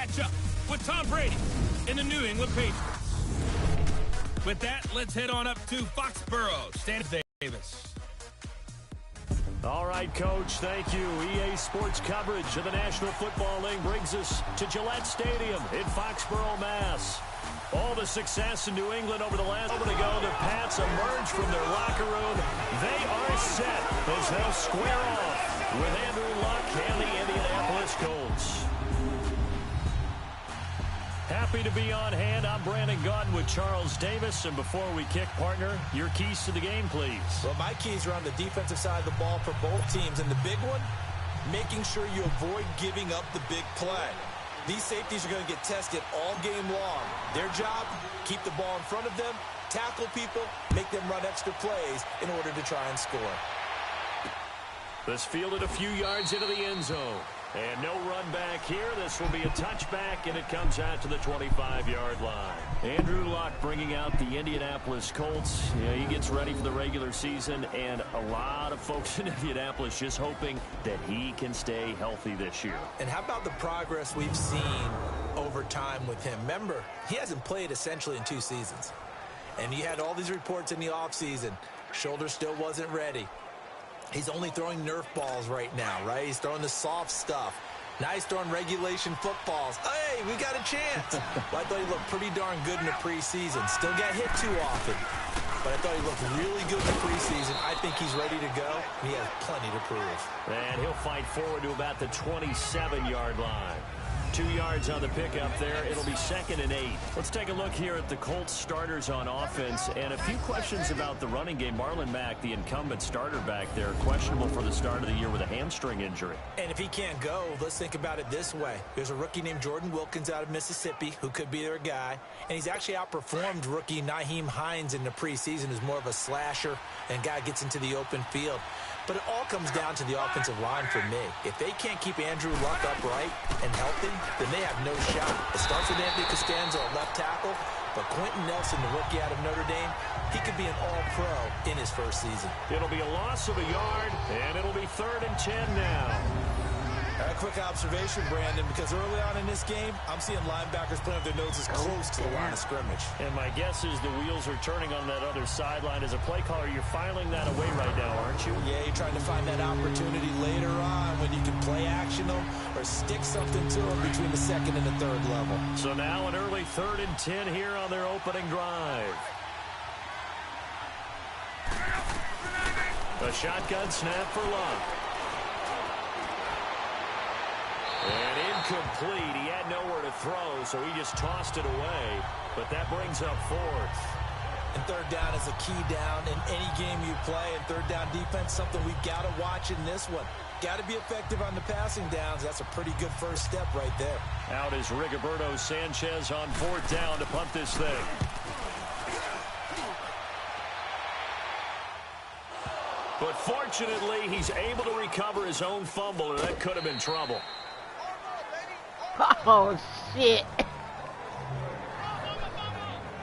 matchup with Tom Brady and the New England Patriots. With that, let's head on up to Foxborough. Stan Davis. All right, Coach, thank you. EA Sports coverage of the National Football League brings us to Gillette Stadium in Foxborough, Mass. All the success in New England over the last moment ago, the Pats emerge from their locker room. They are set as they'll square off with Andrew Luck and the Indianapolis Colts. Happy to be on hand. I'm Brandon Gaudin with Charles Davis. And before we kick, partner, your keys to the game, please. Well, my keys are on the defensive side of the ball for both teams. And the big one, making sure you avoid giving up the big play. These safeties are going to get tested all game long. Their job, keep the ball in front of them, tackle people, make them run extra plays in order to try and score. This fielded a few yards into the end zone. And no run back here. This will be a touchback, and it comes out to the 25-yard line. Andrew Luck bringing out the Indianapolis Colts. He gets ready for the regular season, and a lot of folks in Indianapolis just hoping that he can stay healthy this year. And how about the progress we've seen over time with him? Remember, he hasn't played essentially in 2 seasons. And he had all these reports in the offseason. Shoulder still wasn't ready. He's only throwing Nerf balls right now, right? He's throwing the soft stuff. Now he's throwing regulation footballs. Hey, we got a chance. Well, I thought he looked pretty darn good in the preseason. Still got hit too often. But I thought he looked really good in the preseason. I think he's ready to go. He has plenty to prove. And he'll fight forward to about the 27-yard line. 2 yards on the pickup there. It'll be 2nd and 8. Let's take a look here at the Colts starters on offense. And a few questions about the running game. Marlon Mack, the incumbent starter back there, questionable for the start of the year with a hamstring injury. And if he can't go, let's think about it this way. There's a rookie named Jordan Wilkins out of Mississippi who could be their guy. And he's actually outperformed rookie Nyheim Hines in the preseason, who's more of a slasher and guy gets into the open field. But it all comes down to the offensive line for me. If they can't keep Andrew Luck upright and healthy, then they have no shot. It starts with Anthony Costanzo at left tackle, but Quentin Nelson, the rookie out of Notre Dame, he could be an all-pro in his first season. It'll be a loss of a yard, and it'll be 3rd and 10 now. A quick observation, Brandon, because early on in this game, I'm seeing linebackers putting up their noses close to the line of scrimmage. And my guess is the wheels are turning on that other sideline. As a play caller, you're filing that away right now, aren't you? Yeah, you're trying to find that opportunity later on when you can play action them or stick something to them between the 2nd and the 3rd level. So now an early 3rd and 10 here on their opening drive. A shotgun snap for Luck. And incomplete. He had nowhere to throw, so he just tossed it away. But that brings up 4th. And 3rd down is a key down in any game you play. And 3rd down defense, something we've got to watch in this one. Got to be effective on the passing downs. That's a pretty good first step right there. Out is Rigoberto Sanchez on 4th down to punt this thing. But fortunately, he's able to recover his own fumble, or that could have been trouble. Oh, shit.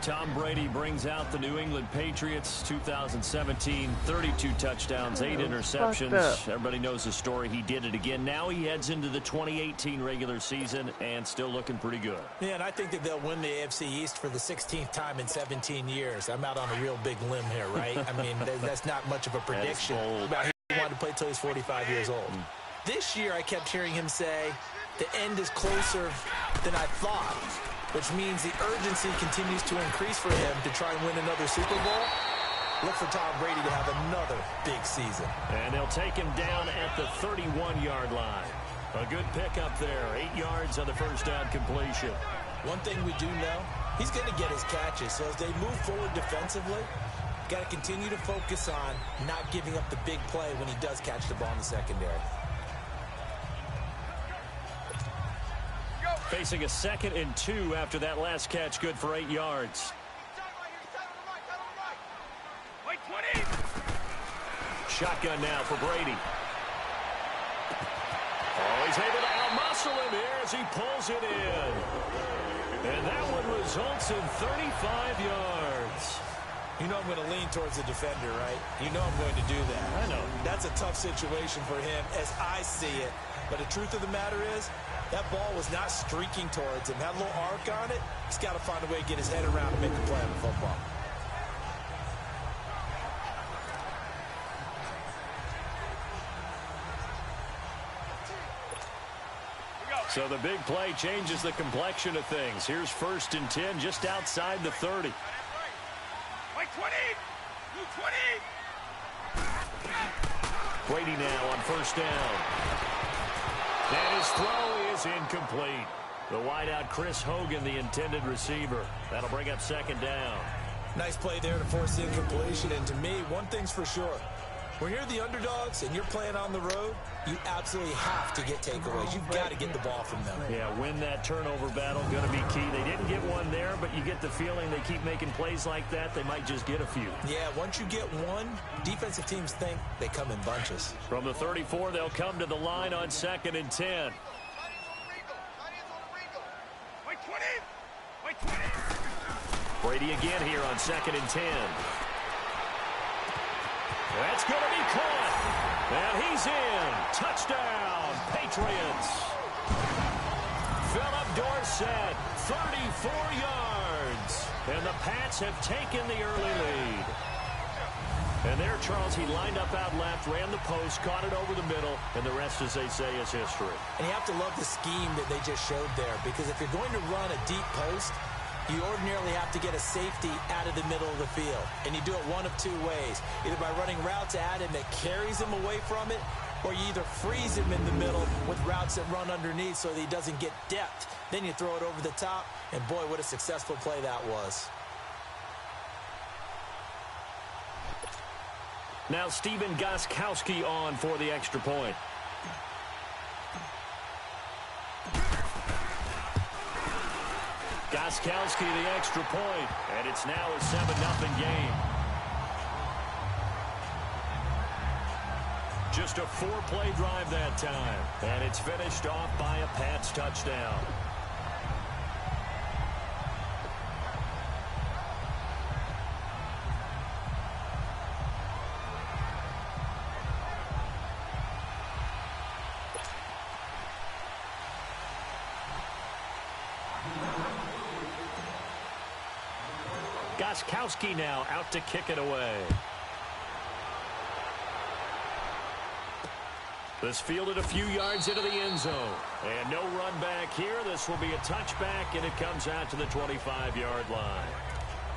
Tom Brady brings out the New England Patriots, 2017, 32 touchdowns, 8 interceptions. Everybody knows the story. He did it again. Now he heads into the 2018 regular season and still looking pretty good. Yeah, and I think that they'll win the AFC East for the 16th time in 17 years. I'm out on a real big limb here, right? I mean, that's not much of a prediction. About he wanted to play till he's 45 years old. This year, I kept hearing him say, the end is closer than I thought, which means the urgency continues to increase for him to try and win another Super Bowl. Look for Tom Brady to have another big season. And they'll take him down at the 31-yard line. A good pickup there, 8 yards on the first down completion. One thing we do know, he's going to get his catches. So as they move forward defensively, got to continue to focus on not giving up the big play when he does catch the ball in the secondary. Facing a 2nd and 2 after that last catch, good for 8 yards. Shotgun now for Brady. Oh, he's able to outmuscle him here as he pulls it in. And that one results in 35 yards. You know I'm going to lean towards the defender, right? You know I'm going to do that. I know. That's a tough situation for him as I see it. But the truth of the matter is, That ball was not streaking towards him. Had a little arc on it. He's got to find a way to get his head around and make a play on the football. So the big play changes the complexion of things. Here's 1st and 10 just outside the 30. Like 20! You 20! Brady now on 1st down. And his throw is incomplete. The wideout Chris Hogan, the intended receiver. That'll bring up 2nd down. Nice play there to force the incompletion. And to me, one thing's for sure. When you're the underdogs and you're playing on the road, you absolutely have to get takeaways. You've got to get the ball from them. Yeah, win that turnover battle, going to be key. They didn't get one there, but you get the feeling they keep making plays like that, they might just get a few. Yeah, once you get one, defensive teams think they come in bunches. From the 34, they'll come to the line on 2nd and 10. Like 20! Like 20! Brady again here on 2nd and 10. That's going to be caught. And he's in. Touchdown, Patriots. Philip Dorsett, 34 yards. And the Pats have taken the early lead. And there, Charles, he lined up out left, ran the post, caught it over the middle, and the rest, as they say, is history. And you have to love the scheme that they just showed there, because if you're going to run a deep post, you ordinarily have to get a safety out of the middle of the field. And you do it one of two ways. Either by running routes at him that carries him away from it, or you either freeze him in the middle with routes that run underneath so that he doesn't get depth. Then you throw it over the top, and boy, what a successful play that was. Now Stephen Gostkowski on for the extra point. Gostkowski the extra point, and it's now a 7-0 game. Just a 4-play drive that time, and it's finished off by a Pats touchdown. Gostkowski now out to kick it away. This fielded a few yards into the end zone. And no run back here. This will be a touchback, and it comes out to the 25-yard line.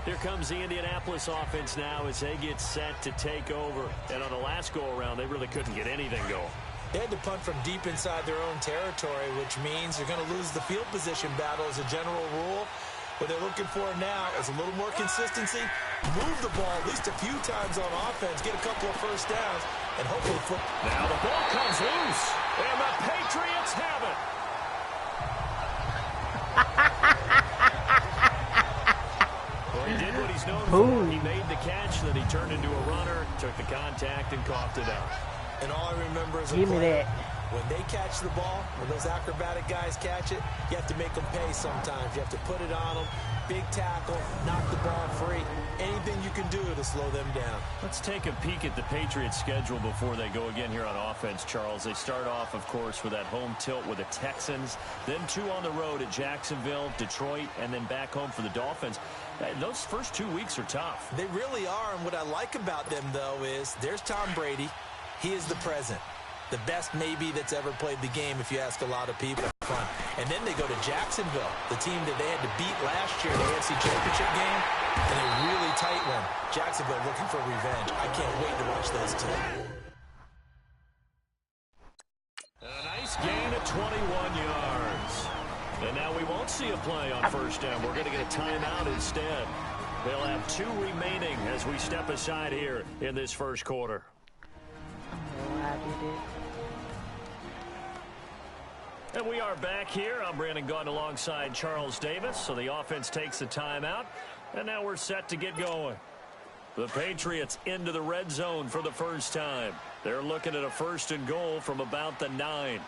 Here comes the Indianapolis offense now as they get set to take over. And on the last go-around, they really couldn't get anything going. They had to punt from deep inside their own territory, which means they're going to lose the field position battle as a general rule. What they're looking for now is a little more consistency, move the ball at least a few times on offense, get a couple of first downs, and hopefully flip. Now the ball comes loose, and the Patriots have it. Well, he did what he's known for. He made the catch, then he turned into a runner, took the contact, and coughed it out. And all I remember is when they catch the ball, when those acrobatic guys catch it, you have to make them pay sometimes. You have to put it on them, big tackle, knock the ball free. Anything you can do to slow them down. Let's take a peek at the Patriots' schedule before they go again here on offense, Charles. They start off, of course, with that home tilt with the Texans, then 2 on the road at Jacksonville, Detroit, and then back home for the Dolphins. Those first 2 weeks are tough. They really are, and what I like about them, though, is there's Tom Brady. He is the present. The best maybe that's ever played the game if you ask a lot of people. Fun. And then they go to Jacksonville, the team that they had to beat last year in the AFC Championship game, and a really tight one. Jacksonville looking for revenge. I can't wait to watch those two. A nice gain of 21 yards. And now we won't see a play on first down. We're going to get a timeout instead. They'll have 2 remaining as we step aside here in this first quarter. And we are back here. I'm Brandon Gaudin alongside Charles Davis. So the offense takes the timeout, and now we're set to get going. The Patriots into the red zone for the first time. They're looking at a 1st and goal from about the 9. 4 down.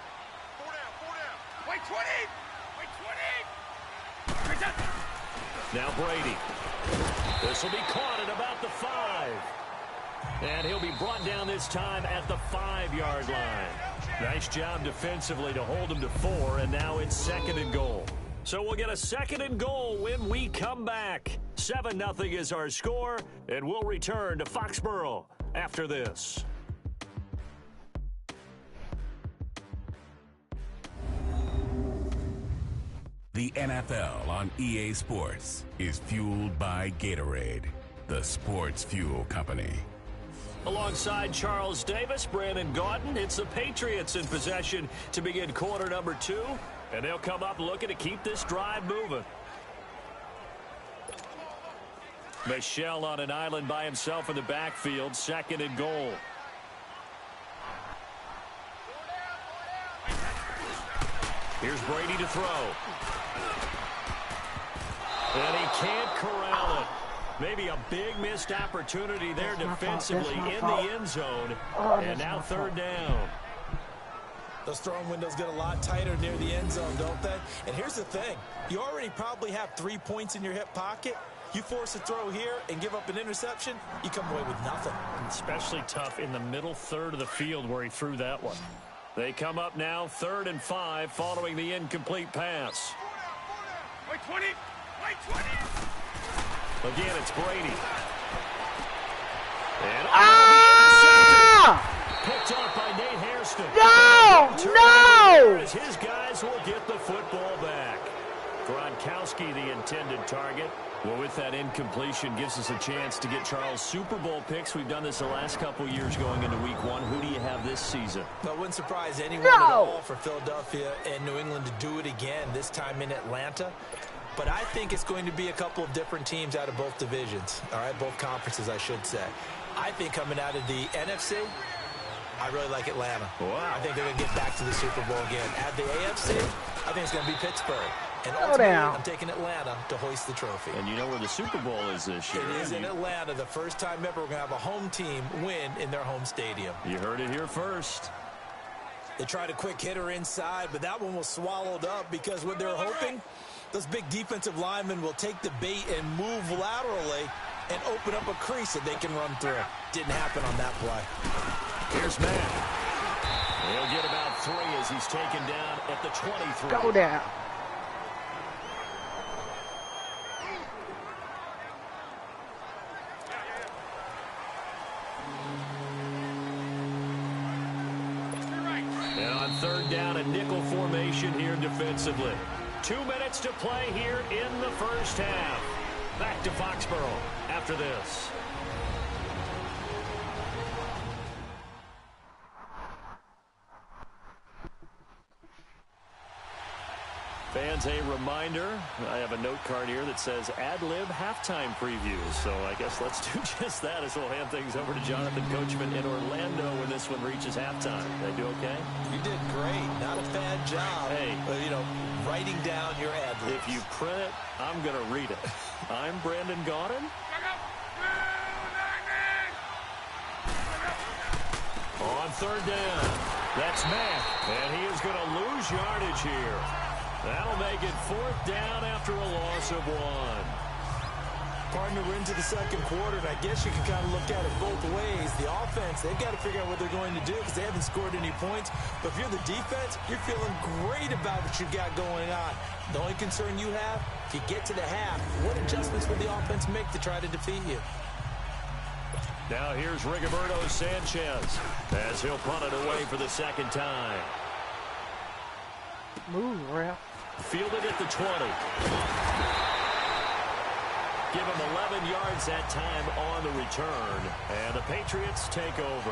Wait, 20! Wait, 20! Now Brady. This will be caught at about the 5. And he'll be brought down this time at the 5-yard line. Nice job defensively to hold them to 4, and now it's 2nd and goal. So we'll get a 2nd and goal when we come back. 7-0 is our score, and we'll return to Foxborough after this. The NFL on EA Sports is fueled by Gatorade, the sports fuel company. Alongside Charles Davis, Brandon Gaudin, it's the Patriots in possession to begin quarter number 2, and they'll come up looking to keep this drive moving. Michel on an island by himself in the backfield, 2nd and goal. Here's Brady to throw. And he can't corral it. Maybe a big missed opportunity there defensively in the end zone. And now 3rd down. Those throwing windows get a lot tighter near the end zone, don't they? And here's the thing. You already probably have 3 points in your hip pocket. You force a throw here and give up an interception, you come away with nothing. Especially tough in the middle third of the field where he threw that one. They come up now 3rd and 5 following the incomplete pass. Wait 20. Wait 20. Again, it's Brady. And picked off by Nate Hairston. No! As his guys will get the football back. Gronkowski, the intended target. Well, with that incompletion, gives us a chance to get Charles Super Bowl picks. We've done this the last couple years going into week 1. Who do you have this season? Well, it wouldn't surprise anyone at all for Philadelphia and New England to do it again, this time in Atlanta. But I think it's going to be a couple of different teams out of both divisions. All right, both conferences, I should say. I think coming out of the NFC, I really like Atlanta. Wow. I think they're going to get back to the Super Bowl again. At the AFC, I think it's going to be Pittsburgh. And ultimately, I'm taking Atlanta to hoist the trophy. And you know where the Super Bowl is this year. It is in Atlanta. The first time ever we're going to have a home team win in their home stadium. You heard it here first. They tried a quick hitter inside, but that one was swallowed up because what they're hoping, those big defensive linemen will take the bait and move laterally and open up a crease that they can run through. Didn't happen on that play. Here's Matt. He'll get about 3 as he's taken down at the 23. Go down. And on 3rd down, a nickel formation here defensively. 2 minutes to play here in the first half. Back to Foxborough after this. Fans, a reminder, I have a note card here that says ad-lib halftime preview. So I guess let's do just that as we'll hand things over to Jonathan Coachman in Orlando when this one reaches halftime. Did I do okay? You did great. Not a bad job. Hey. You know, writing down your ad-libs. If you print it, I'm going to read it. I'm Brandon Gaudin. On 3rd down, that's Matt, and he is going to lose yardage here. That'll make it 4th down after a loss of 1. Partner, we're into the second quarter, and I guess you can kind of look at it both ways. The offense, they've got to figure out what they're going to do because they haven't scored any points. But if you're the defense, you're feeling great about what you've got going on. The only concern you have, if you get to the half, what adjustments will the offense make to try to defeat you? Now here's Rigoberto Sanchez as he'll punt it away for the 2nd time. Move, ref. Fielded at the 20. Give him 11 yards that time on the return. And the Patriots take over.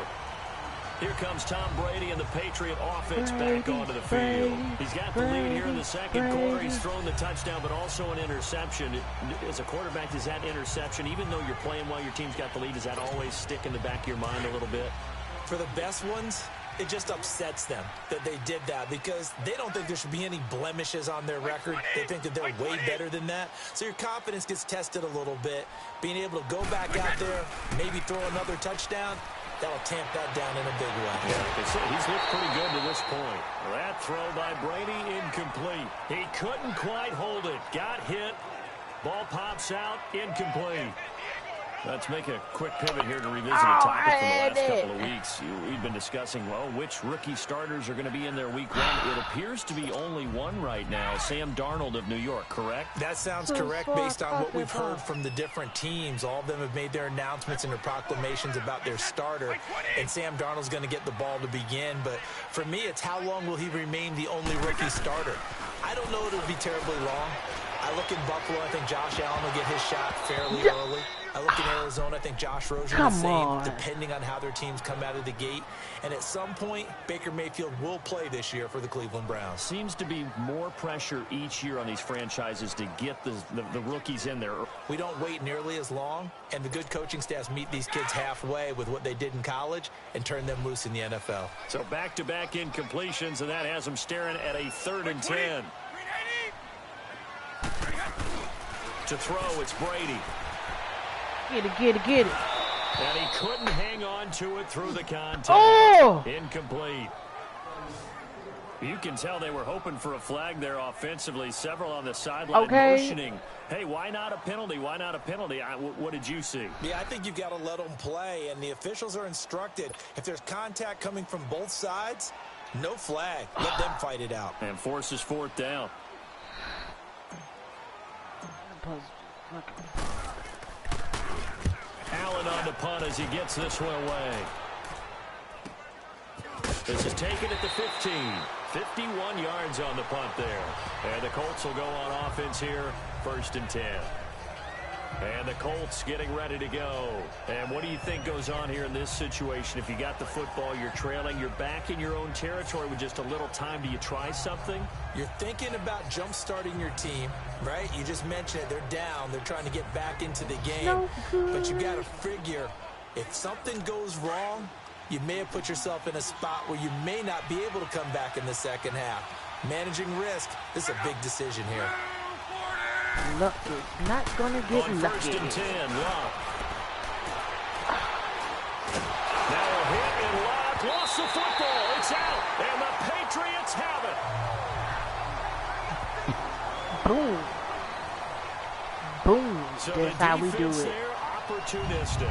Here comes Tom Brady and the Patriot offense back onto the field. He's got the lead here in the second quarter. He's thrown the touchdown, but also an interception. As a quarterback, does that interception, even though you're playing while your team's got the lead, does that always stick in the back of your mind a little bit? For the best ones, it just upsets them that they did that because they don't think there should be any blemishes on their record. They think that they're way better than that. So your confidence gets tested a little bit. Being able to go back out there, maybe throw another touchdown, that'll tamp that down in a big way. Yeah, like I said, he's looked pretty good to this point. That throw by Brady incomplete. He couldn't quite hold it. Got hit. Ball pops out, incomplete. Let's make a quick pivot here to revisit a topic from the last couple of weeks. We've been discussing, well, which rookie starters are going to be in there week one. It appears to be only one right now, Sam Darnold of New York, correct? That sounds correct based on what we've heard from the different teams. All of them have made their announcements and their proclamations about their starter, and Sam Darnold's going to get the ball to begin. But for me, it's how long will he remain the only rookie starter? I don't know it'll be terribly long. I look in Buffalo, I think Josh Allen will get his shot fairly early. I look in Arizona, I think Josh Rosen the same, depending on how their teams come out of the gate. And at some point, Baker Mayfield will play this year for the Cleveland Browns. Seems to be more pressure each year on these franchises to get the rookies in there. We don't wait nearly as long, and the good coaching staffs meet these kids halfway with what they did in college and turn them loose in the NFL. So back-to-back incompletions, and that has them staring at a 3rd and 10. To throw, it's Brady. Get it. And he couldn't hang on to it through the contact. Oh! Incomplete. You can tell they were hoping for a flag there offensively. Several on the sideline motioning. Hey, why not a penalty? Why not a penalty? What did you see? Yeah, I think you've got to let them play, and the officials are instructed. If there's contact coming from both sides, no flag. Let them fight it out. And forces 4th down. Allen on the punt as he gets this one away. This is taken at the 15. 51 yards on the punt there. And the Colts will go on offense here, 1st and 10. And the Colts getting ready to go. And what do you think goes on here in this situation? If you got the football, you're trailing, you're back in your own territory with just a little time. Do you try something? You're thinking about jump-starting your team, right? You just mentioned it. They're down. They're trying to get back into the game. But you got to figure, if something goes wrong, you may have put yourself in a spot where you may not be able to come back in the second half. Managing risk, this is a big decision here. Lucky. Not gonna get on lucky. 1st and 10, Luck. Now a hit and Luck lost the football. It's out, and the Patriots have it. Boom. Boom. So that's how we do it. There, opportunistic.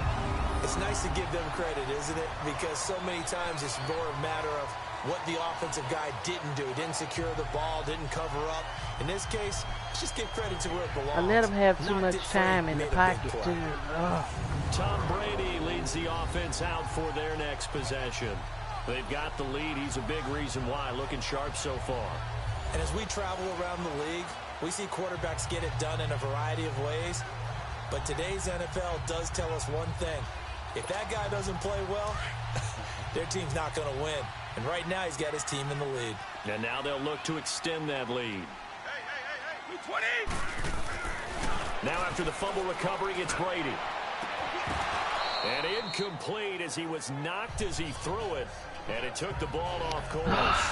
It's nice to give them credit, isn't it? Because so many times it's more a matter of what the offensive guy didn't do. Didn't secure the ball, didn't cover up. In this case, let's just give credit to where it belongs. I let him have too much time in the pocket, too. Tom Brady leads the offense out for their next possession. They've got the lead. He's a big reason why. Looking sharp so far. And as we travel around the league, we see quarterbacks get it done in a variety of ways. But today's NFL does tell us one thing. If that guy doesn't play well, their team's not going to win. And right now, he's got his team in the lead. And now they'll look to extend that lead. Hey, 20! Now after the fumble recovery, it's Brady. And incomplete as he was knocked as he threw it. And it took the ball off course.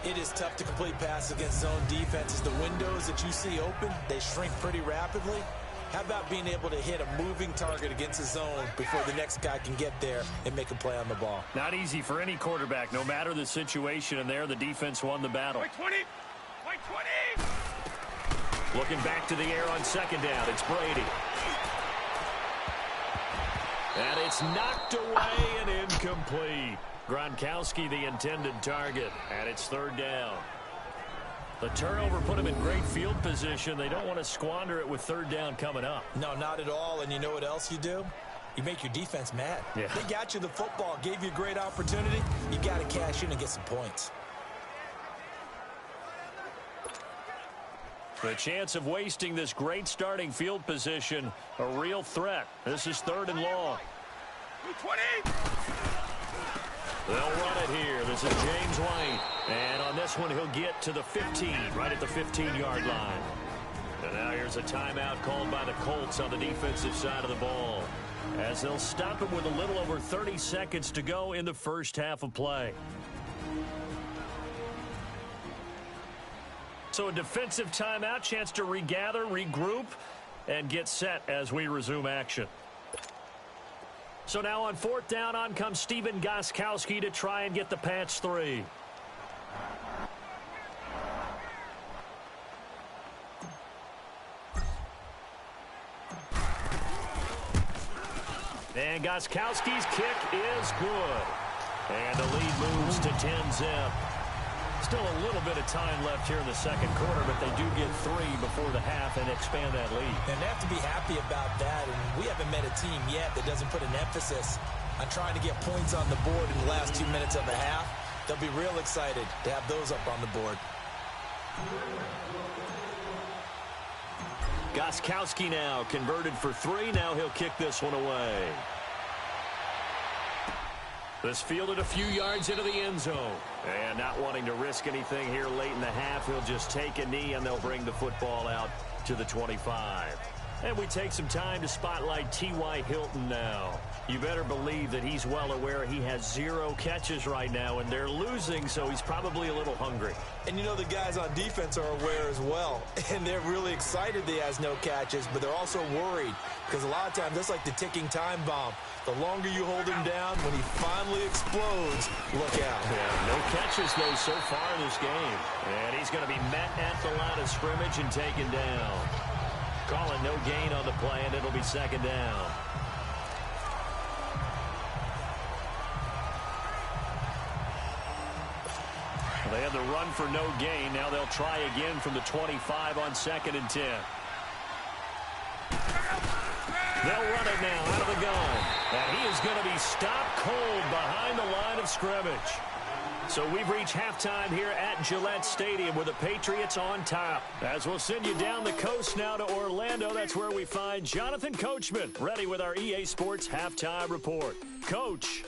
It is tough to complete passes against zone defenses. The windows that you see open, they shrink pretty rapidly. How about being able to hit a moving target against a zone before the next guy can get there and make a play on the ball? Not easy for any quarterback, no matter the situation. And there, the defense won the battle. 20! 20! Looking back to the air on 2nd down, it's Brady. And it's knocked away and incomplete. Gronkowski, the intended target, and it's 3rd down. The turnover put him in great field position. They don't want to squander it with 3rd down coming up. No, not at all. And you know what else you do? You make your defense mad. Yeah. They got you the football, gave you a great opportunity. You got to cash in and get some points. The chance of wasting this great starting field position, a real threat. This is 3rd and long. 20! They'll run it here. This is James White. And on this one, he'll get to the 15, right at the 15-yard line. And now here's a timeout called by the Colts on the defensive side of the ball, as they'll stop him with a little over 30 seconds to go in the first half of play. So a defensive timeout, chance to regather, regroup, and get set as we resume action. So now on 4th down, on comes Stephen Gostkowski to try and get the patch 3. And Gostkowski's kick is good. And the lead moves to 10-zip. Still a little bit of time left here in the second quarter, but they do get 3 before the half and expand that lead. And they have to be happy about that. And we haven't met a team yet that doesn't put an emphasis on trying to get points on the board in the last 2 minutes of the half. They'll be real excited to have those up on the board. Gostkowski now converted for 3. Now he'll kick this one away. This fielded a few yards into the end zone. And not wanting to risk anything here late in the half, he'll just take a knee and they'll bring the football out to the 25. And we take some time to spotlight T.Y. Hilton now. You better believe that he's well aware he has 0 catches right now, and they're losing, so he's probably a little hungry. And you know the guys on defense are aware as well. And they're really excited that he has no catches, but they're also worried because a lot of times that's like the ticking time bomb. The longer you hold him down, when he finally explodes, look out. Yeah, no catches, though, so far in this game. And he's going to be met at the line of scrimmage and taken down. Calling no gain on the play, and it'll be second down. They had the run for no gain. Now they'll try again from the 25 on 2nd and 10. They'll run it now out of the gun. And he is going to be stopped cold behind the line of scrimmage. So we've reached halftime here at Gillette Stadium with the Patriots on top. As we'll send you down the coast now to Orlando, that's where we find Jonathan Coachman ready with our EA Sports Halftime Report. Coach.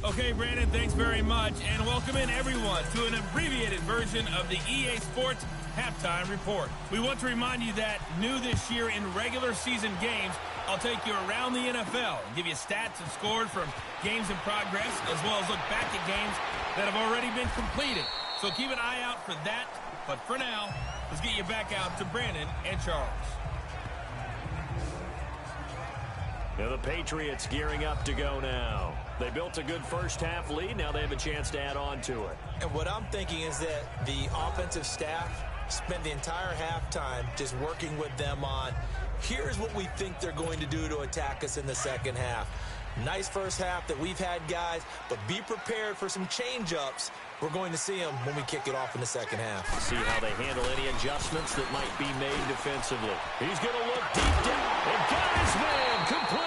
Okay, Brandon, thanks very much, and welcome in everyone to an abbreviated version of the EA Sports Halftime Report. We want to remind you that new this year in regular season games, I'll take you around the NFL and give you stats and scores from games in progress, as well as look back at games that have already been completed. So keep an eye out for that, but for now, let's get you back out to Brandon and Charles. Now the Patriots gearing up to go now. They built a good first half lead. Now they have a chance to add on to it. And what I'm thinking is that the offensive staff spent the entire halftime just working with them on, here's what we think they're going to do to attack us in the second half. Nice first half that we've had, guys, but be prepared for some change-ups. We're going to see them when we kick it off in the second half. See how they handle any adjustments that might be made defensively. He's going to look deep down and got his man complete.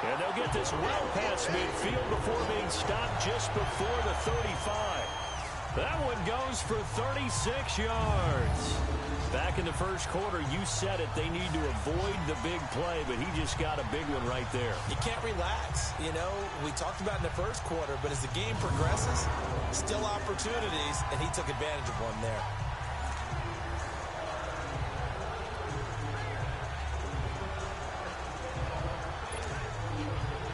And they'll get this well past midfield before being stopped just before the 35. That one goes for 36 yards. Back in the first quarter, you said it, they need to avoid the big play, but he just got a big one right there. You can't relax. You know, we talked about in the first quarter, but as the game progresses, still opportunities, and he took advantage of one there.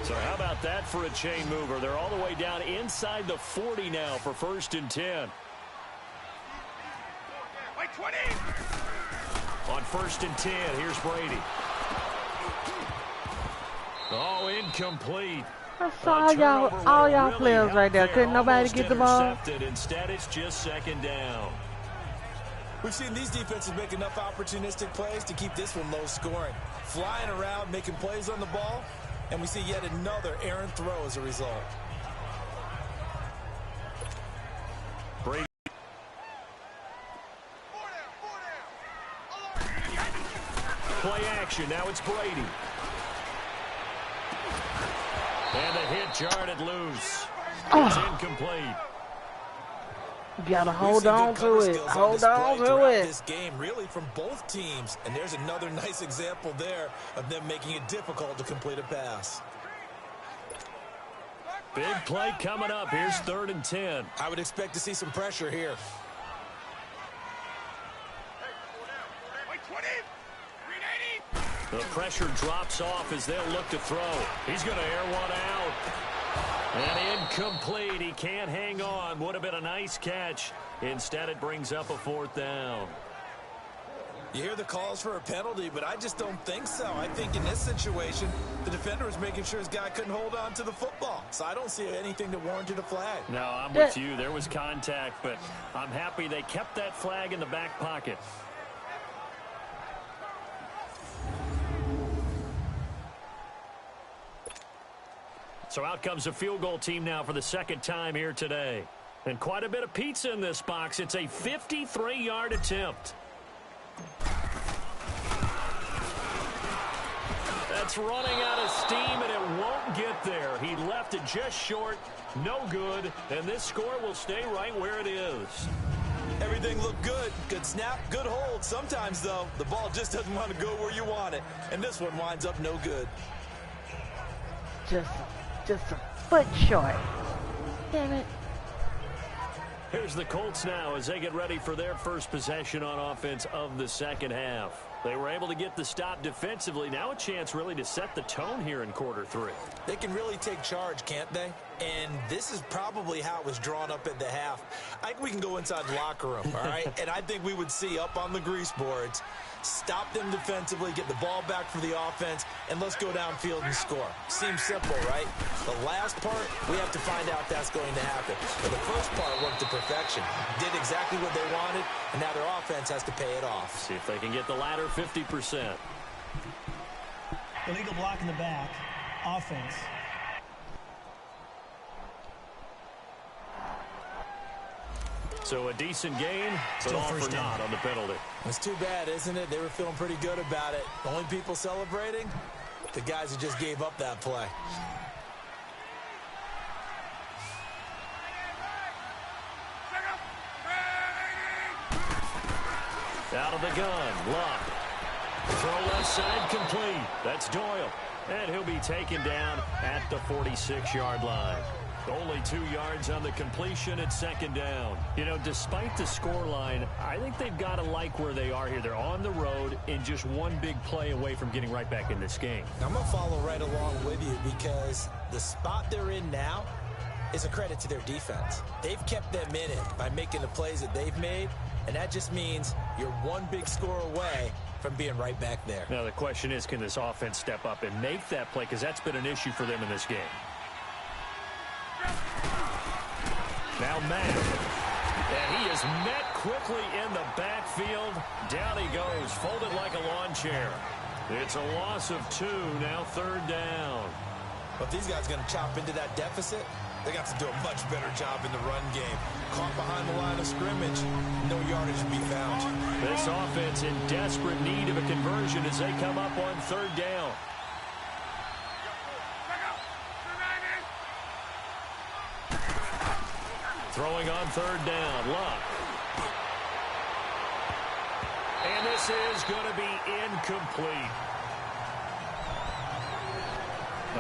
So how about that for a chain mover? They're all the way down inside the 40 now for 1st and 10. On 1st and 10, here's Brady. Oh, incomplete. I saw all y'all players right there. Couldn't nobody get the ball. Instead, it's just 2nd down. We've seen these defenses make enough opportunistic plays to keep this one low scoring. Flying around, making plays on the ball, and we see yet another errant throw as a result. Brady. Play action. Now it's Brady. And the hit jarred it loose. It's incomplete. You gotta hold on to it. Hold on to it. This game really from both teams, and there's another nice example there of them making it difficult to complete a pass. Big play coming up. Here's 3rd and 10. I would expect to see some pressure here. The pressure drops off as they'll look to throw. He's going to air one out. And incomplete. He can't hang on. Would have been a nice catch. Instead, it brings up a 4th down. You hear the calls for a penalty, but I just don't think so. I think in this situation, the defender was making sure his guy couldn't hold on to the football. So I don't see anything that warranted a flag. No, I'm with you. There was contact, but I'm happy they kept that flag in the back pocket. So out comes a field goal team now for the second time here today. And quite a bit of pizza in this box. It's a 53-yard attempt. That's running out of steam, and it won't get there. He left it just short, no good, and this score will stay right where it is. Everything looked good. Good snap, good hold. Sometimes, though, the ball just doesn't want to go where you want it. And this one winds up no good. Just a foot short. Damn it. Here's the Colts now as they get ready for their first possession on offense of the second half. They were able to get the stop defensively. Now a chance really to set the tone here in quarter three. They can really take charge, can't they? And this is probably how it was drawn up at the half. I think we can go inside the locker room, all right? And I think we would see up on the grease boards, stop them defensively, get the ball back for the offense, and let's go downfield and score. Seems simple, right? The last part, we have to find out that's going to happen. But the first part worked to perfection. Did exactly what they wanted, and now their offense has to pay it off. See if they can get the latter 50%. Illegal block in the back. Offense. So a decent gain, but all for naught on the penalty. It's too bad, isn't it? They were feeling pretty good about it. The only people celebrating? The guys who just gave up that play. Out of the gun, Luck. Throw left side complete. That's Doyle. And he'll be taken down at the 46-yard line. Only 2 yards on the completion at second down. You know, despite the scoreline, I think they've got to like where they are here. They're on the road and just one big play away from getting right back in this game. I'm going to follow right along with you because the spot they're in now is a credit to their defense. They've kept them in it by making the plays that they've made, and that just means you're one big score away from being right back there. Now the question is, can this offense step up and make that play? Because that's been an issue for them in this game. Now Madden. And he is met quickly in the backfield. Down he goes, folded like a lawn chair. It's a loss of 2, now third down. But these guys going to chop into that deficit? They got to do a much better job in the run game. Caught behind the line of scrimmage, no yardage to be found. This offense in desperate need of a conversion as they come up on third down. Throwing on third down, Luck. And this is going to be incomplete.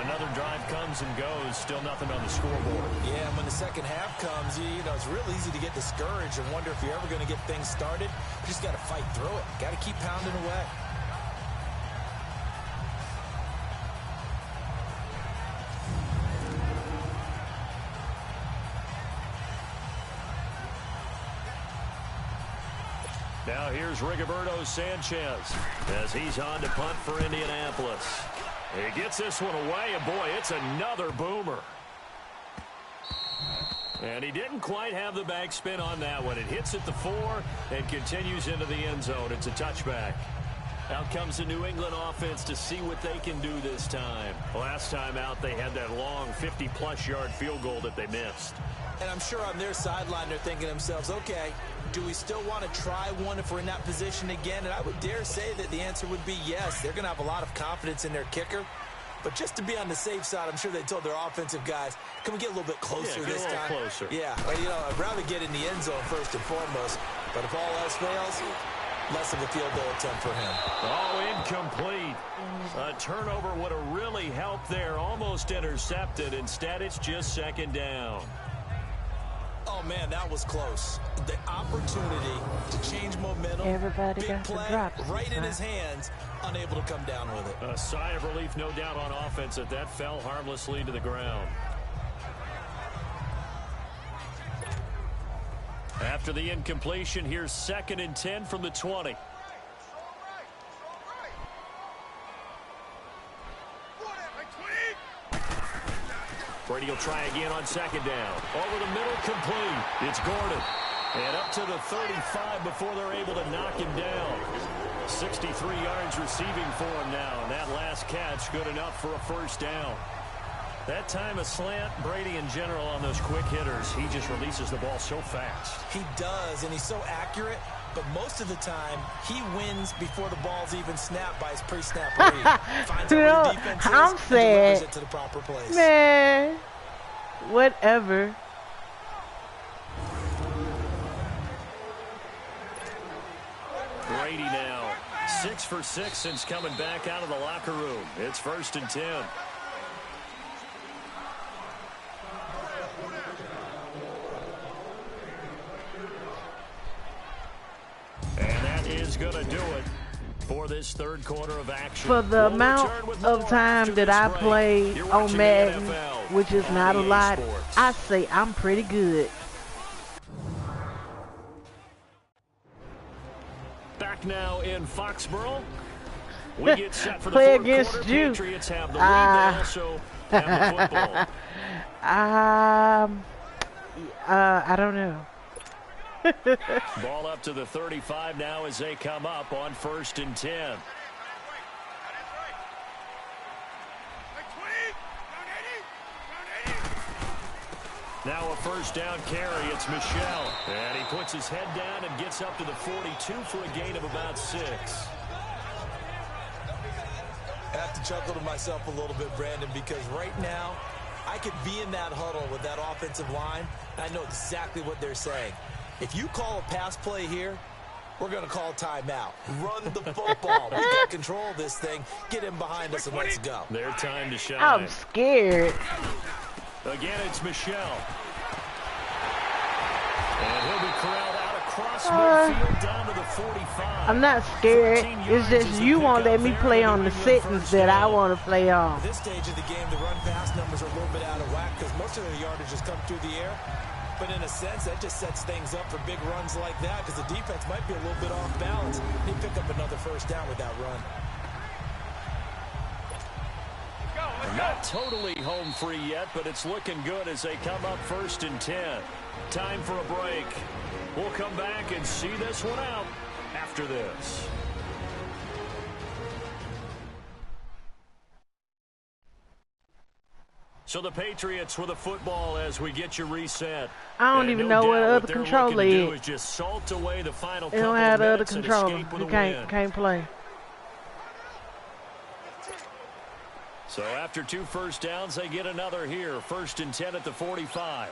Another drive comes and goes, still nothing on the scoreboard. Yeah, and when the second half comes, you know, it's real easy to get discouraged and wonder if you're ever going to get things started. You just got to fight through it. Got to keep pounding away. Now here's Rigoberto Sanchez as he's on to punt for Indianapolis. He gets this one away, and boy, it's another boomer. And he didn't quite have the backspin on that one. It hits at the 4 and continues into the end zone. It's a touchback. Out comes the New England offense to see what they can do this time. Last time out, they had that long 50-plus yard field goal that they missed. And I'm sure on their sideline they're thinking to themselves, okay, do we still want to try one if we're in that position again? And I would dare say that the answer would be yes. They're going to have a lot of confidence in their kicker. But just to be on the safe side, I'm sure they told their offensive guys, can we get a little bit closer this time? Closer. Yeah, well, you know, I'd rather get in the end zone first and foremost. But if all else fails, less of a field goal attempt for him. Oh, incomplete. A turnover would have really helped there. Almost intercepted. Instead, it's just second down. Oh, man, that was close. The opportunity to change momentum. Everybody big got play, the drops right in his hands, unable to come down with it. A sigh of relief, no doubt, on offense that fell harmlessly to the ground. After the incompletion, here's 2nd and 10 from the 20. Brady will try again on second down. Over the middle, complete. It's Gordon. And up to the 35 before they're able to knock him down. 63 yards receiving for him now. And that last catch good enough for a first down. That time a slant, Brady in general on those quick hitters, he just releases the ball so fast. He does, and he's so accurate, but most of the time, he wins before the ball's even snapped by his pre-snap read. Finds out where the defense is I'm and sad. delivers it to the proper place. Man, whatever. Brady now 6 for 6 since coming back out of the locker room. It's 1st and 10. And that is going to do it for this third quarter of action. For the amount of time that I played on Madden, which is not a lot, I say I'm pretty good. Back now in Foxborough. We get set for the Play fourth against quarter. you. Patriots have the lead. They also have the football. I don't know. Ball up to the 35 now as they come up on 1st and 10. Now a first down carry. It's Michelle. And he puts his head down and gets up to the 42 for a gain of about 6. I have to chuckle to myself a little bit, Brandon, because right now I could be in that huddle with that offensive line. I know exactly what they're saying. If you call a pass play here, we're going to call timeout. Run the football. We got control of this thing. Get him behind us and let's go. Their time to shine. I'm scared. Again, it's Michelle. And he'll be corralled out across midfield down to the 45. I'm not scared. It's just you won't let me play on the settings that I want to play on. At this stage of the game, the run-pass numbers are a little bit out of whack because most of the yardage has come through the air. But in a sense, that just sets things up for big runs like that because the defense might be a little bit off balance. They pick up another first down with that run. Not totally home free yet, but it's looking good as they come up 1st and 10. Time for a break. We'll come back and see this one out after this. So the Patriots with a football as we get you reset. I don't even know what the other controller is. Just salt away the final they don't have the other controller. You can't play. So after 2 first downs, they get another here. 1st and 10 at the 45.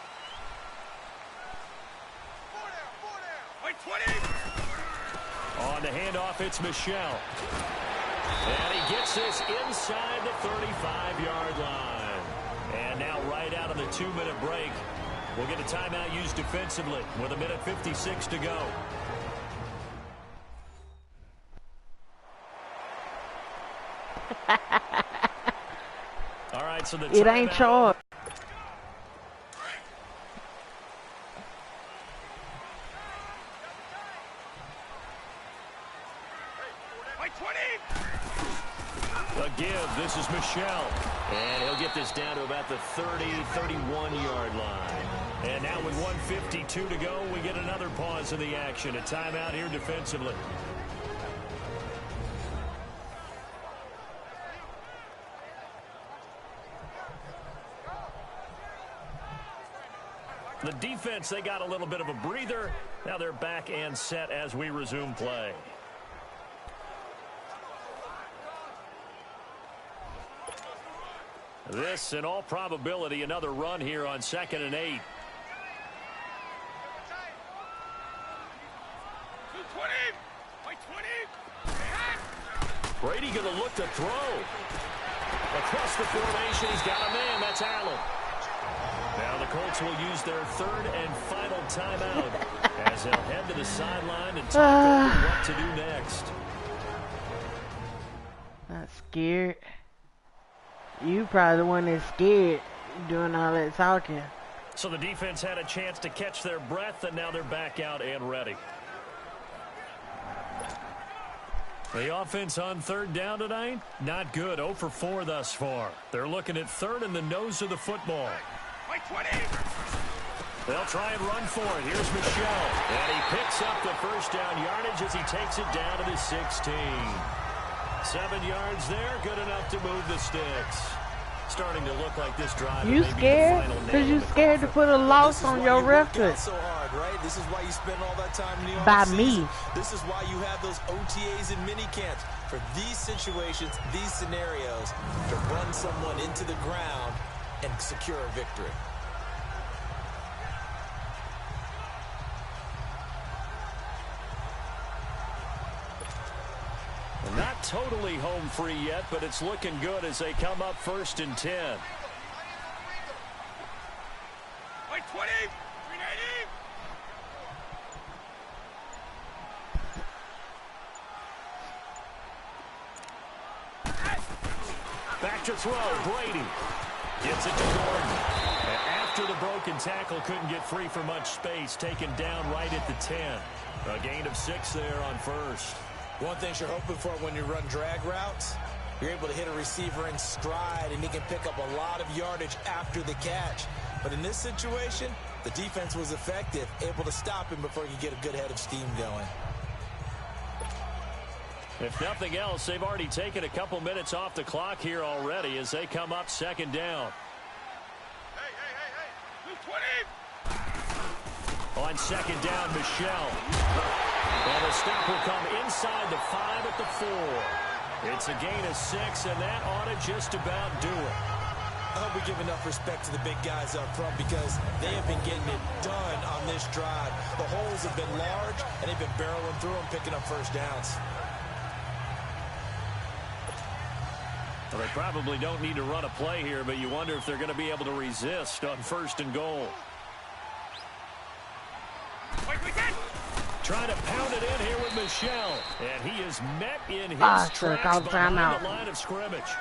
On the handoff, it's Michelle. And he gets this inside the 35-yard line. And now right out of the 2-minute break, we'll get a timeout used defensively with 1:56 to go. All right, so the it ain't charged. A give. This is Michelle. And he'll get this down to about the 30, 31-yard line. And now with 1:52 to go, we get another pause in the action. A timeout here defensively. The defense, they got a little bit of a breather. Now they're back and set as we resume play. This, in all probability, another run here on 2nd and 8. Brady going to look to throw. Across the formation, he's got a man. That's Allen. Now the Colts will use their 3rd and final timeout as they'll head to the sideline and talk over what to do next. Not scared. You probably the one that's scared doing all that talking. So the defense had a chance to catch their breath, and now they're back out and ready. The offense on 3rd down tonight, not good. 0 for 4 thus far. They're looking at 3rd and the nose of the football. They'll try and run for it. Here's Michelle. And he picks up the first down yardage as he takes it down to the 16. 7 yards there, good enough to move the sticks. Starting to look like this drive. You scared? Because you scared to put a loss on your record. So hard, right? This is why you spend all that time in the By offseason. me. This is why you have those OTAs and mini camps for these situations, these scenarios, to run someone into the ground and secure a victory. Not totally home free yet, but it's looking good as they come up 1st and 10. Like 20, 390. Back to throw, Brady. Gets it to Gordon. And after the broken tackle, couldn't get free for much space, taken down right at the 10. A gain of 6 there on 1st. One thing you're hoping for when you run drag routes, you're able to hit a receiver in stride, and he can pick up a lot of yardage after the catch. But in this situation, the defense was effective, able to stop him before he could get a good head of steam going. If nothing else, they've already taken a couple minutes off the clock here already as they come up 2nd down. Hey. 20. On 2nd down, Michelle. And the stop will come inside the 5 at the 4. It's a gain of 6, and that ought to just about do it. I hope we give enough respect to the big guys up front because they have been getting it done on this drive. The holes have been large, and they've been barreling through them, picking up first downs. Well, they probably don't need to run a play here, but you wonder if they're going to be able to resist on 1st and goal. Trying to pound it in here with Michelle. And he is met in his tracks behind the line of scrimmage.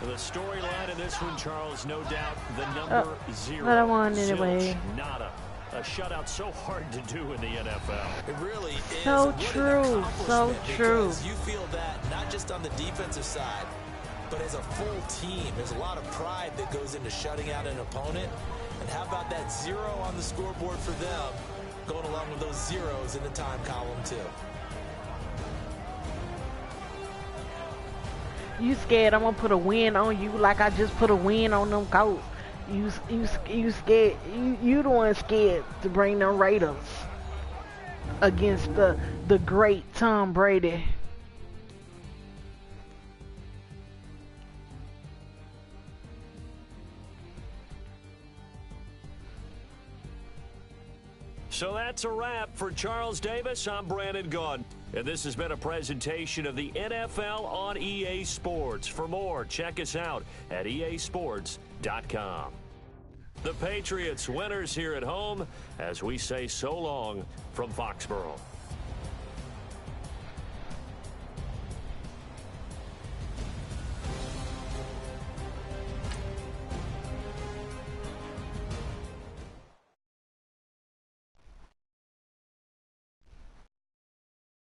The storyline in this one, Charles, no doubt the number 0. But I won anyway. Nada. A shutout so hard to do in the NFL. It really is. So true. So true. You feel that not just on the defensive side, but as a full team. There's a lot of pride that goes into shutting out an opponent. And how about that 0 on the scoreboard for them, going along with those zeros in the time column, too. You scared I'm going to put a win on you like I just put a win on them Colts. You scared. You the one scared to bring them Raiders against the great Tom Brady. So that's a wrap for Charles Davis. I'm Brandon Gunn. And this has been a presentation of the NFL on EA Sports. For more, check us out at easports.com. The Patriots winners here at home as we say so long from Foxborough.